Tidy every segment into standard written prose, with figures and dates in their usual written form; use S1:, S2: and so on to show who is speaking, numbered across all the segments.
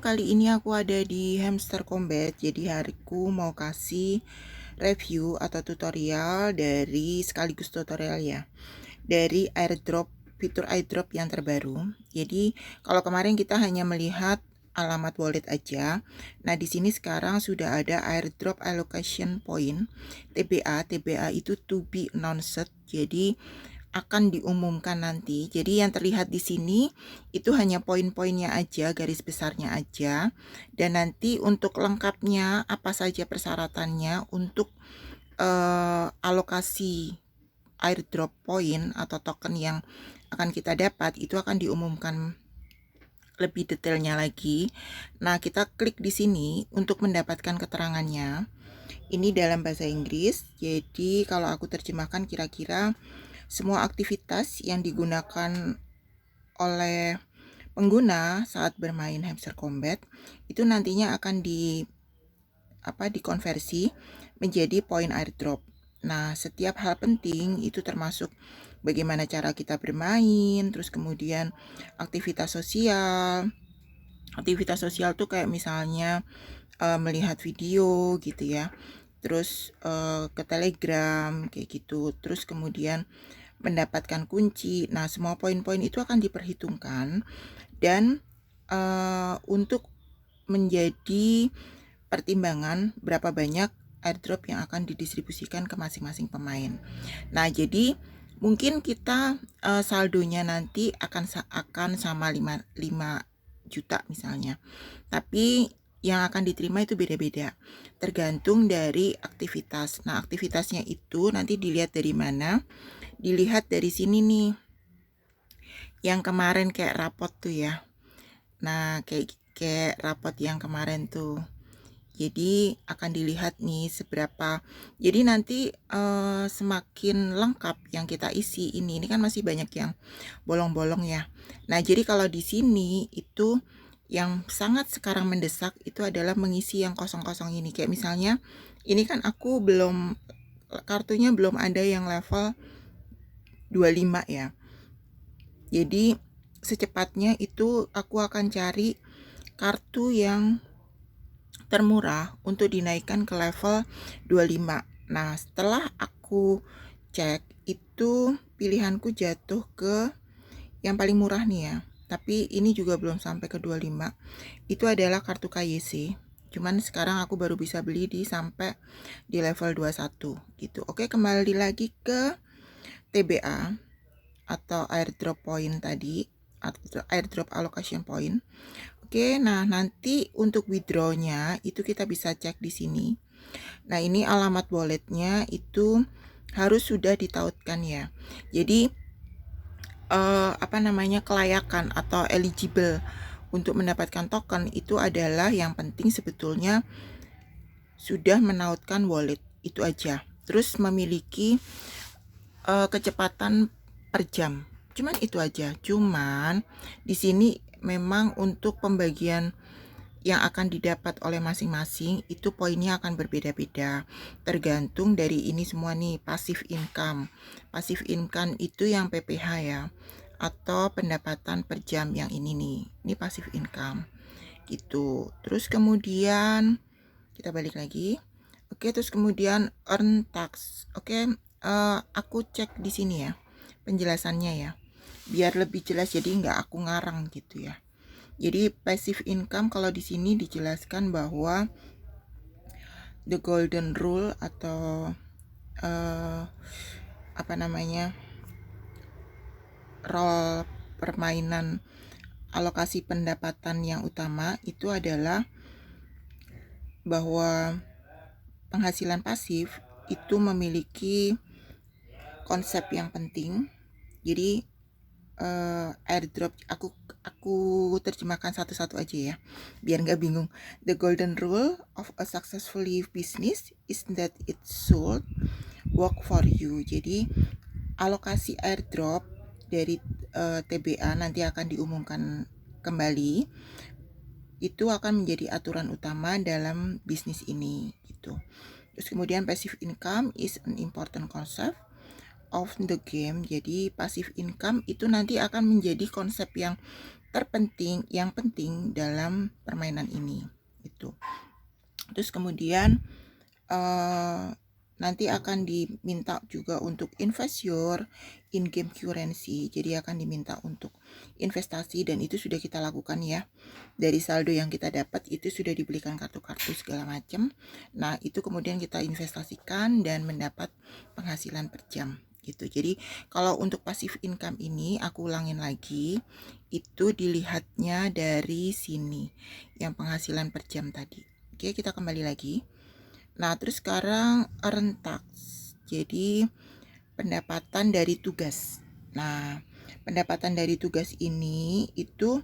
S1: kali ini aku ada di Hamster Combat. Jadi hariku mau kasih review atau tutorial dari sekaligus tutorial ya. Dari airdrop, fitur airdrop yang terbaru. Jadi kalau kemarin kita hanya melihat alamat wallet aja. Nah, di sini sekarang sudah ada airdrop allocation point, TBA. TBA itu to be announced. Jadi akan diumumkan nanti. Jadi yang terlihat di sini itu hanya poin-poinnya aja, garis besarnya aja. Dan nanti untuk lengkapnya apa saja persyaratannya untuk alokasi airdrop point atau token yang akan kita dapat itu akan diumumkan lebih detailnya lagi. Nah, kita klik di sini untuk mendapatkan keterangannya. Ini dalam bahasa Inggris. Jadi kalau aku terjemahkan kira-kira semua aktivitas yang digunakan oleh pengguna saat bermain Hamster Combat itu nantinya akan dikonversi menjadi poin airdrop. Nah, setiap hal penting itu termasuk bagaimana cara kita bermain, terus kemudian aktivitas sosial. Aktivitas sosial tuh kayak misalnya melihat video gitu ya. Terus ke Telegram kayak gitu. Terus kemudian mendapatkan kunci. Nah, semua poin-poin itu akan diperhitungkan dan untuk menjadi pertimbangan berapa banyak airdrop yang akan didistribusikan ke masing-masing pemain. Nah, jadi mungkin kita saldonya nanti akan sama 5 juta misalnya. Tapi yang akan diterima itu beda-beda, tergantung dari aktivitas. Nah, aktivitasnya itu nanti dilihat dari mana? Dilihat dari sini nih, yang kemarin kayak rapot tuh ya. Nah, kayak rapot yang kemarin tuh. Jadi akan dilihat nih seberapa. Jadi nanti semakin lengkap yang kita isi ini kan masih banyak yang bolong-bolong ya. Nah, jadi kalau di sini itu yang sangat sekarang mendesak itu adalah mengisi yang kosong-kosong ini. Kayak misalnya ini kan aku kartunya belum ada yang level 25 ya. Jadi secepatnya itu aku akan cari kartu yang termurah untuk dinaikkan ke level 25. Nah, setelah aku cek itu pilihanku jatuh ke yang paling murah nih ya. Tapi ini juga belum sampai ke 25. Itu adalah kartu KYC. Cuman sekarang aku baru bisa beli sampai di level 21 gitu. Oke, kembali lagi ke TBA atau airdrop point tadi, atau airdrop allocation point. Oke, nah nanti untuk withdraw-nya itu kita bisa cek di sini. Nah, ini alamat walletnya itu harus sudah ditautkan ya. Jadi kelayakan atau eligible untuk mendapatkan token itu adalah yang penting sebetulnya sudah menautkan wallet itu aja. Terus memiliki kecepatan per jam. Cuman itu aja. Cuman di sini memang untuk pembagian yang akan didapat oleh masing-masing itu poinnya akan berbeda-beda. Tergantung dari ini semua nih, passive income. Passive income itu yang PPH ya, atau pendapatan per jam yang ini nih. Ini passive income. Gitu. Terus kemudian kita balik lagi. Oke, terus kemudian earn tax. Oke, aku cek di sini ya penjelasannya ya, biar lebih jelas jadi nggak aku ngarang gitu ya. Jadi passive income kalau di sini dijelaskan bahwa the golden rule atau role permainan alokasi pendapatan yang utama itu adalah bahwa penghasilan pasif itu memiliki konsep yang penting. Jadi airdrop aku terjemahkan satu-satu aja ya biar nggak bingung. The golden rule of a successful business is that it should work for you. Jadi alokasi airdrop dari TBA nanti akan diumumkan kembali, itu akan menjadi aturan utama dalam bisnis ini gitu. Terus kemudian passive income is an important concept of the game. Jadi passive income itu nanti akan menjadi konsep yang yang penting dalam permainan ini itu. Terus kemudian nanti akan diminta juga untuk invest your in-game currency. Jadi akan diminta untuk investasi, dan itu sudah kita lakukan ya. Dari saldo yang kita dapat itu sudah dibelikan kartu-kartu segala macam. Nah, itu kemudian kita investasikan dan mendapat penghasilan per jam gitu. Jadi kalau untuk passive income ini aku ulangin lagi, itu dilihatnya dari sini yang penghasilan per jam tadi. Oke, kita kembali lagi. Nah, terus sekarang earn tax. Jadi pendapatan dari tugas. Nah, pendapatan dari tugas ini itu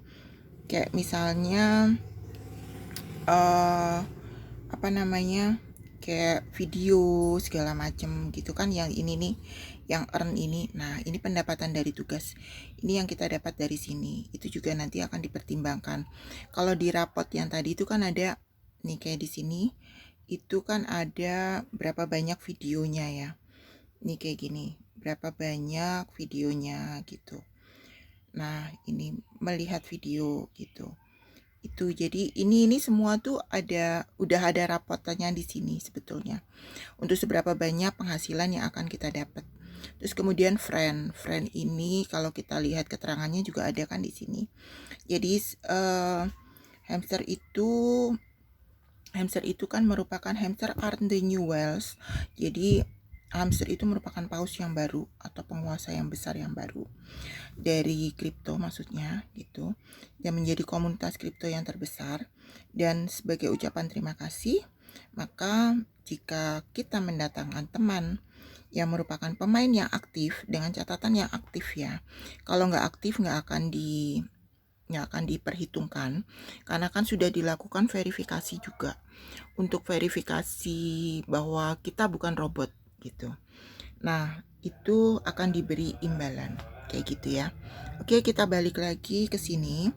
S1: kayak misalnya kayak video segala macem gitu kan, yang ini nih yang earn ini. Nah, ini pendapatan dari tugas. Ini yang kita dapat dari sini. Itu juga nanti akan dipertimbangkan. Kalau di rapot yang tadi itu kan ada nih kayak di sini itu kan ada berapa banyak videonya ya. Ini kayak gini, berapa banyak videonya gitu. Nah, ini melihat video gitu. Itu jadi ini semua tuh udah ada rapotannya di sini sebetulnya. Untuk seberapa banyak penghasilan yang akan kita dapat. Terus kemudian friend ini kalau kita lihat keterangannya juga ada kan di sini. Jadi hamster itu kan merupakan hamster are the new whales. Jadi hamster itu merupakan paus yang baru atau penguasa yang besar yang baru dari kripto maksudnya gitu, yang menjadi komunitas kripto yang terbesar. Dan sebagai ucapan terima kasih, maka jika kita mendatangkan teman yang merupakan pemain yang aktif, dengan catatan yang aktif ya, kalau nggak aktif nggak akan diperhitungkan, karena kan sudah dilakukan verifikasi juga untuk verifikasi bahwa kita bukan robot gitu. Nah, itu akan diberi imbalan kayak gitu ya. Oke, kita balik lagi ke sini.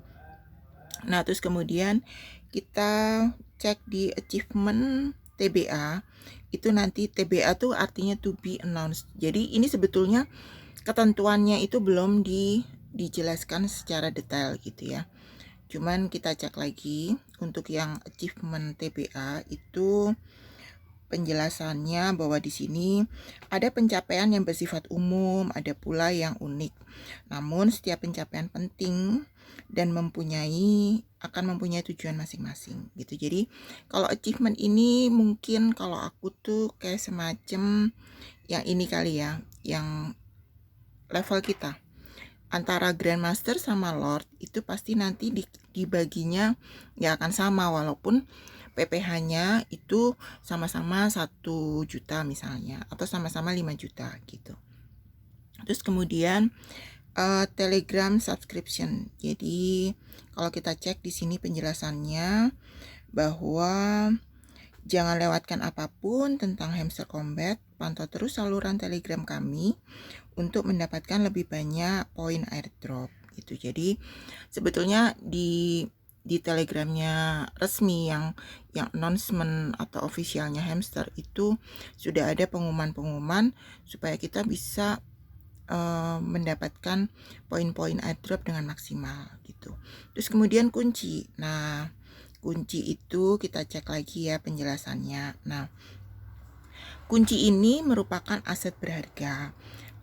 S1: Nah, terus kemudian kita cek di achievement TBA. Itu nanti TBA tuh artinya to be announced. Jadi ini sebetulnya ketentuannya itu belum dijelaskan secara detail gitu ya. Cuman kita cek lagi untuk yang achievement TBA itu penjelasannya bahwa di sini ada pencapaian yang bersifat umum, ada pula yang unik. Namun setiap pencapaian penting dan akan mempunyai tujuan masing-masing gitu. Jadi kalau achievement ini mungkin kalau aku tuh kayak semacam yang ini kali ya, yang level kita antara Grandmaster sama Lord itu pasti nanti dibaginya ya akan sama, walaupun PPh-nya itu sama-sama 1 juta misalnya, atau sama-sama 5 juta gitu. Terus kemudian Telegram subscription. Jadi kalau kita cek di sini penjelasannya bahwa jangan lewatkan apapun tentang Hamster Combat, pantau terus saluran Telegram kami untuk mendapatkan lebih banyak poin airdrop gitu. Jadi sebetulnya di Telegramnya resmi yang announcement atau officialnya Hamster itu sudah ada pengumuman supaya kita bisa mendapatkan poin-poin airdrop dengan maksimal gitu. Terus kemudian kunci. Nah, kunci itu kita cek lagi ya penjelasannya. Nah, kunci ini merupakan aset berharga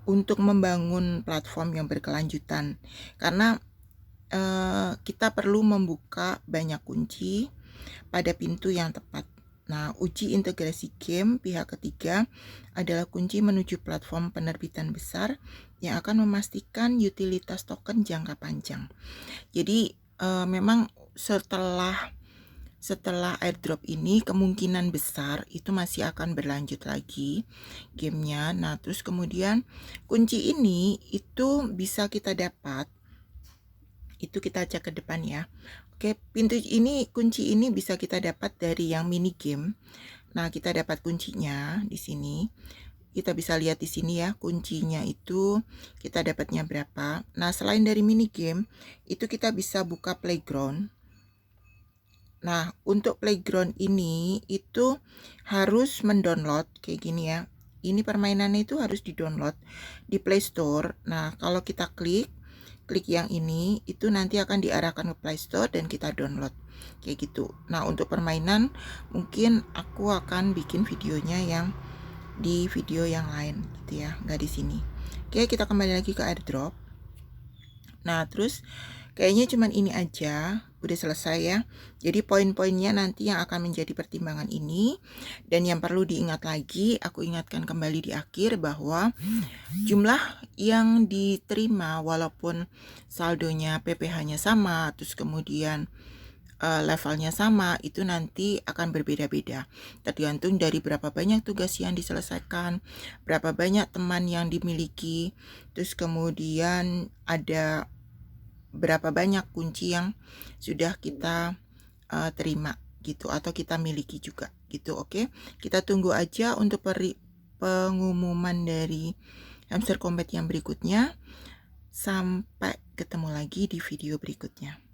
S1: untuk membangun platform yang berkelanjutan, karena kita perlu membuka banyak kunci pada pintu yang tepat. Nah, uji integrasi game pihak ketiga adalah kunci menuju platform penerbitan besar yang akan memastikan utilitas token jangka panjang. Jadi memang setelah airdrop ini kemungkinan besar itu masih akan berlanjut lagi gamenya. Nah, terus kemudian kunci ini itu bisa kita dapat, itu kita cek ke depan ya. Oke, kunci ini bisa kita dapat dari yang mini game. Nah, kita dapat kuncinya di sini. Kita bisa lihat di sini ya, kuncinya itu kita dapatnya berapa. Nah, selain dari mini game, itu kita bisa buka playground. Nah, untuk playground ini itu harus mendownload kayak gini ya. Ini permainannya itu harus di-download di Play Store. Nah, kalau kita klik klik yang ini, itu nanti akan diarahkan ke Play Store dan kita download kayak gitu. Nah, untuk permainan mungkin aku akan bikin videonya yang di video yang lain gitu ya, nggak di sini. Oke, kita kembali lagi ke airdrop. Nah, terus kayaknya cuman ini aja, udah selesai ya. Jadi poin-poinnya nanti yang akan menjadi pertimbangan ini. Dan yang perlu diingat lagi, aku ingatkan kembali di akhir bahwa jumlah yang diterima walaupun saldonya PPh-nya sama, terus kemudian levelnya sama, itu nanti akan berbeda-beda. Tergantung dari berapa banyak tugas yang diselesaikan, berapa banyak teman yang dimiliki, terus kemudian ada berapa banyak kunci yang sudah kita terima gitu, atau kita miliki juga gitu. Oke, kita tunggu aja untuk pengumuman dari Hamster Combat yang berikutnya. Sampai ketemu lagi di video berikutnya.